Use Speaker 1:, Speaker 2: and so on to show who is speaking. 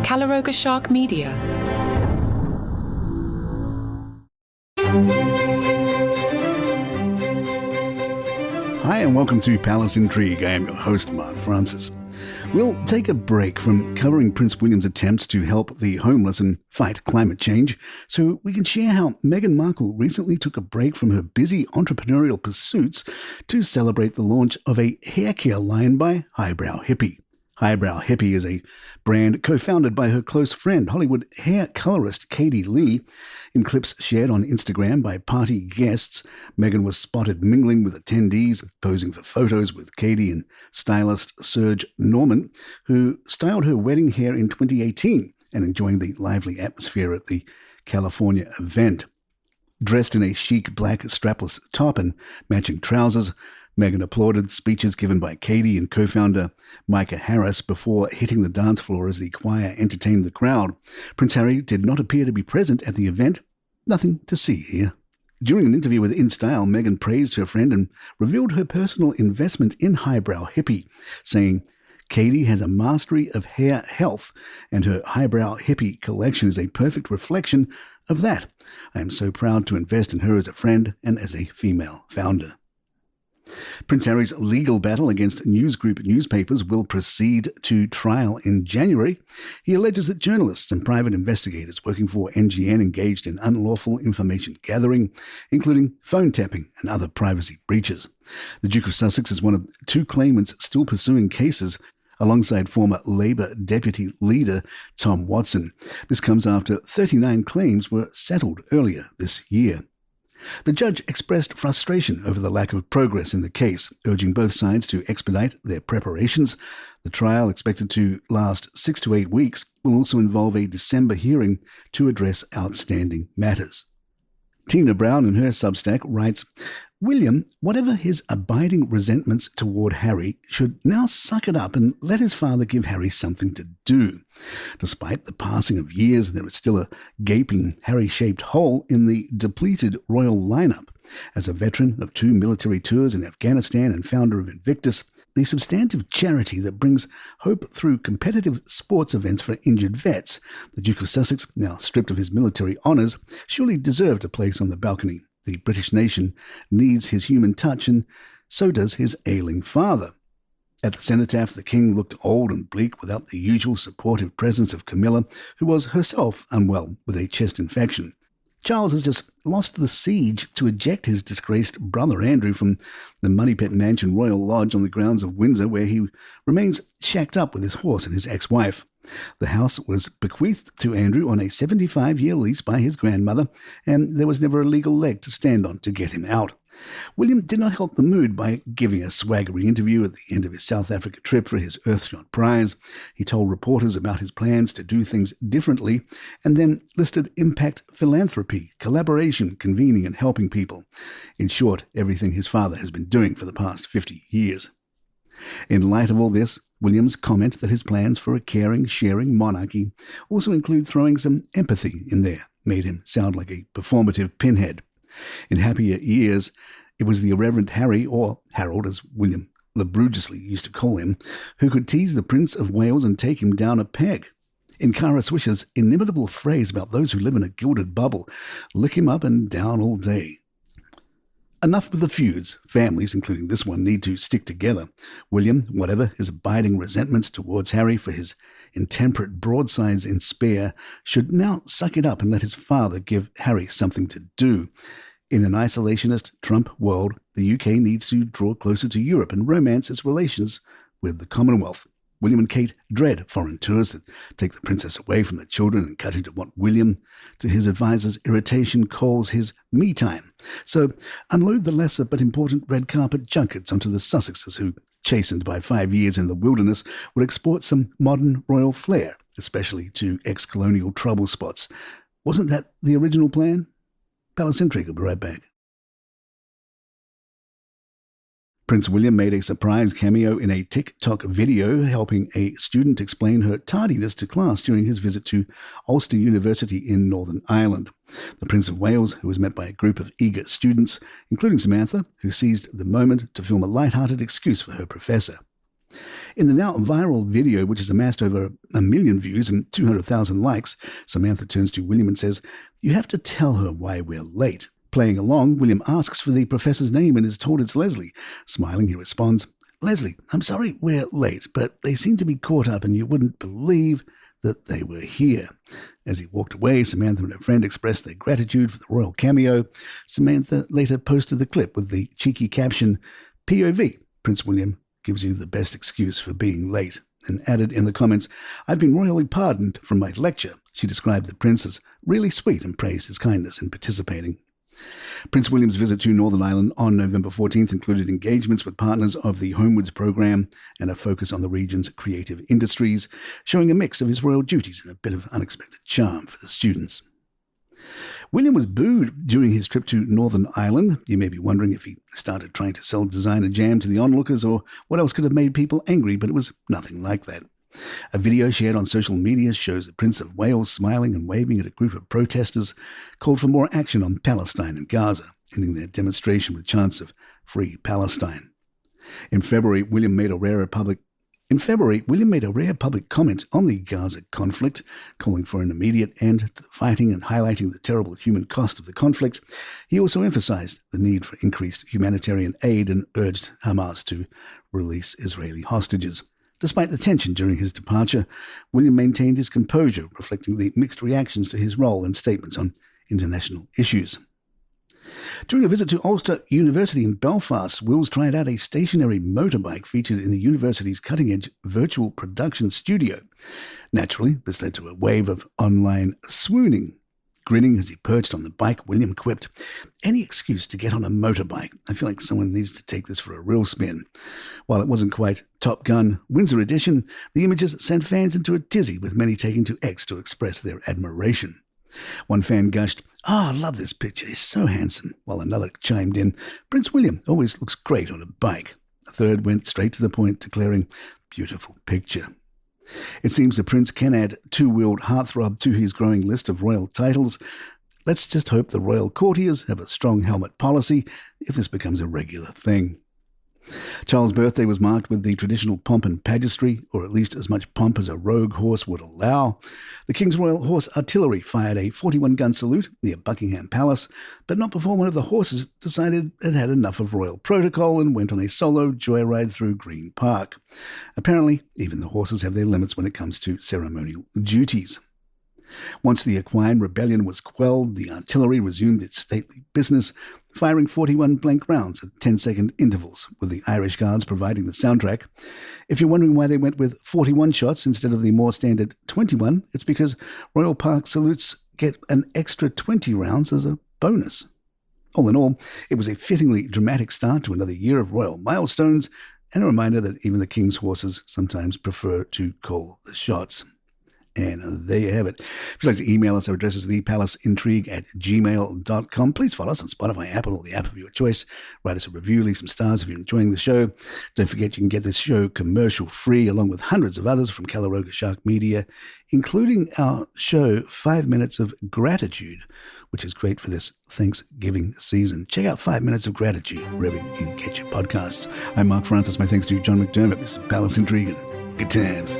Speaker 1: Calaroga Shark Media.
Speaker 2: Hi and welcome to Palace Intrigue. I am your host, Mark Francis. We'll take a break from covering Prince William's attempts to help the homeless and fight climate change so we can share how Meghan Markle recently took a break from her busy entrepreneurial pursuits to celebrate the launch of a hair care line by Highbrow Hippie. Highbrow Hippie is a brand co-founded by her close friend, Hollywood hair colorist Katie Lee. In clips shared on Instagram by party guests, Meghan was spotted mingling with attendees, posing for photos with Katie and stylist Serge Norman, who styled her wedding hair in 2018 and enjoying the lively atmosphere at the California event. Dressed in a chic black strapless top and matching trousers, Meghan applauded speeches given by Katie and co-founder Micah Harris before hitting the dance floor as the choir entertained the crowd. Prince Harry did not appear to be present at the event. Nothing to see here. During an interview with InStyle, Meghan praised her friend and revealed her personal investment in Highbrow Hippie, saying, "Katie has a mastery of hair health, and her Highbrow Hippie collection is a perfect reflection of that. I am so proud to invest in her as a friend and as a female founder." Prince Harry's legal battle against News Group newspapers will proceed to trial in January. He alleges that journalists and private investigators working for NGN engaged in unlawful information gathering, including phone tapping and other privacy breaches. The Duke of Sussex is one of two claimants still pursuing cases, alongside former Labour Deputy Leader Tom Watson. This comes after 39 claims were settled earlier this year. The judge expressed frustration over the lack of progress in the case, urging both sides to expedite their preparations. The trial, expected to last 6 to 8 weeks, will also involve a December hearing to address outstanding matters. Tina Brown, in her Substack, writes, "William, whatever his abiding resentments toward Harry, should now suck it up and let his father give Harry something to do. Despite the passing of years, there is still a gaping Harry-shaped hole in the depleted royal lineup. As a veteran of 2 military tours in Afghanistan and founder of Invictus, the substantive charity that brings hope through competitive sports events for injured vets, the Duke of Sussex, now stripped of his military honours, surely deserved a place on the balcony. The British nation needs his human touch, and so does his ailing father." At the cenotaph, the king looked old and bleak without the usual supportive presence of Camilla, who was herself unwell with a chest infection. Charles has just lost the siege to eject his disgraced brother Andrew from the Moneypet Mansion Royal Lodge on the grounds of Windsor, where he remains shacked up with his horse and his ex-wife. The house was bequeathed to Andrew on a 75-year lease by his grandmother, and there was never a legal leg to stand on to get him out. William did not help the mood by giving a swaggery interview at the end of his South Africa trip for his Earthshot Prize. He told reporters about his plans to do things differently and then listed impact philanthropy, collaboration, convening and helping people. In short, everything his father has been doing for the past 50 years. In light of all this, William's comment that his plans for a caring, sharing monarchy also include throwing some empathy in there made him sound like a performative pinhead. In happier years, it was the irreverent Harry, or Harold as William laboriously used to call him, who could tease the Prince of Wales and take him down a peg. In Kara Swisher's inimitable phrase about those who live in a gilded bubble, lick him up and down all day. Enough with the feuds. Families, including this one, need to stick together. William, whatever his abiding resentments towards Harry for his intemperate broadsides in spare, should now suck it up and let his father give Harry something to do. In an isolationist Trump world, the UK needs to draw closer to Europe and romance its relations with the Commonwealth. William and Kate dread foreign tours that take the princess away from the children and cut into what William, to his advisor's irritation, calls his me time. So unload the lesser but important red carpet junkets onto the Sussexes who, chastened by 5 years in the wilderness, would export some modern royal flair, especially to ex-colonial trouble spots. Wasn't that the original plan? Palace Intrigue will be right back. Prince William made a surprise cameo in a TikTok video helping a student explain her tardiness to class during his visit to Ulster University in Northern Ireland. The Prince of Wales, who was met by a group of eager students, including Samantha, who seized the moment to film a light-hearted excuse for her professor. In the now viral video, which has amassed over 1 million views and 200,000 likes, Samantha turns to William and says, "You have to tell her why we're late." Playing along, William asks for the professor's name and is told it's Leslie. Smiling, he responds, "Leslie, I'm sorry we're late, but they seem to be caught up and you wouldn't believe that they were here." As he walked away, Samantha and her friend expressed their gratitude for the royal cameo. Samantha later posted the clip with the cheeky caption, "POV, Prince William gives you the best excuse for being late," and added in the comments, "I've been royally pardoned from my lecture." She described the prince as really sweet and praised his kindness in participating. Prince William's visit to Northern Ireland on November 14th included engagements with partners of the Homewards programme and a focus on the region's creative industries, showing a mix of his royal duties and a bit of unexpected charm for the students. William was booed during his trip to Northern Ireland. You may be wondering if he started trying to sell designer jam to the onlookers or what else could have made people angry, but it was nothing like that. A video shared on social media shows the Prince of Wales smiling and waving at a group of protesters, called for more action on Palestine and Gaza, ending their demonstration with chants of "Free Palestine." In February, William made a rare public comment on the Gaza conflict, calling for an immediate end to the fighting and highlighting the terrible human cost of the conflict. He also emphasized the need for increased humanitarian aid and urged Hamas to release Israeli hostages. Despite the tension during his departure, William maintained his composure, reflecting the mixed reactions to his role and statements on international issues. During a visit to Ulster University in Belfast, Wills tried out a stationary motorbike featured in the university's cutting-edge virtual production studio. Naturally, this led to a wave of online swooning. Grinning as he perched on the bike, William quipped, "Any excuse to get on a motorbike. I feel like someone needs to take this for a real spin." While it wasn't quite Top Gun Windsor edition, the images sent fans into a tizzy, with many taking to X to express their admiration. One fan gushed, "Oh, I love this picture, he's so handsome," while another chimed in, "Prince William always looks great on a bike." A third went straight to the point, declaring, "Beautiful picture." It seems the prince can add two-wheeled heartthrob to his growing list of royal titles. Let's just hope the royal courtiers have a strong helmet policy if this becomes a regular thing. Charles' birthday was marked with the traditional pomp and pageantry, or at least as much pomp as a rogue horse would allow. The King's Royal Horse Artillery fired a 41-gun salute near Buckingham Palace, but not before one of the horses decided it had enough of royal protocol and went on a solo joyride through Green Park. Apparently, even the horses have their limits when it comes to ceremonial duties. Once the Equine Rebellion was quelled, the artillery resumed its stately business, firing 41 blank rounds at 10-second intervals, with the Irish Guards providing the soundtrack. If you're wondering why they went with 41 shots instead of the more standard 21, it's because Royal Park salutes get an extra 20 rounds as a bonus. All in all, it was a fittingly dramatic start to another year of royal milestones, and a reminder that even the king's horses sometimes prefer to call the shots. And there you have it. If you'd like to email us, our address is thepalaceintrigue@gmail.com. Please follow us on Spotify, Apple, or the app of your choice. Write us a review, leave some stars if you're enjoying the show. Don't forget you can get this show commercial-free, along with hundreds of others from Calaroga Shark Media, including our show 5 Minutes of Gratitude, which is great for this Thanksgiving season. Check out 5 Minutes of Gratitude wherever you get your podcasts. I'm Mark Francis. My thanks to John McDermott. This is Palace Intrigue, and good times.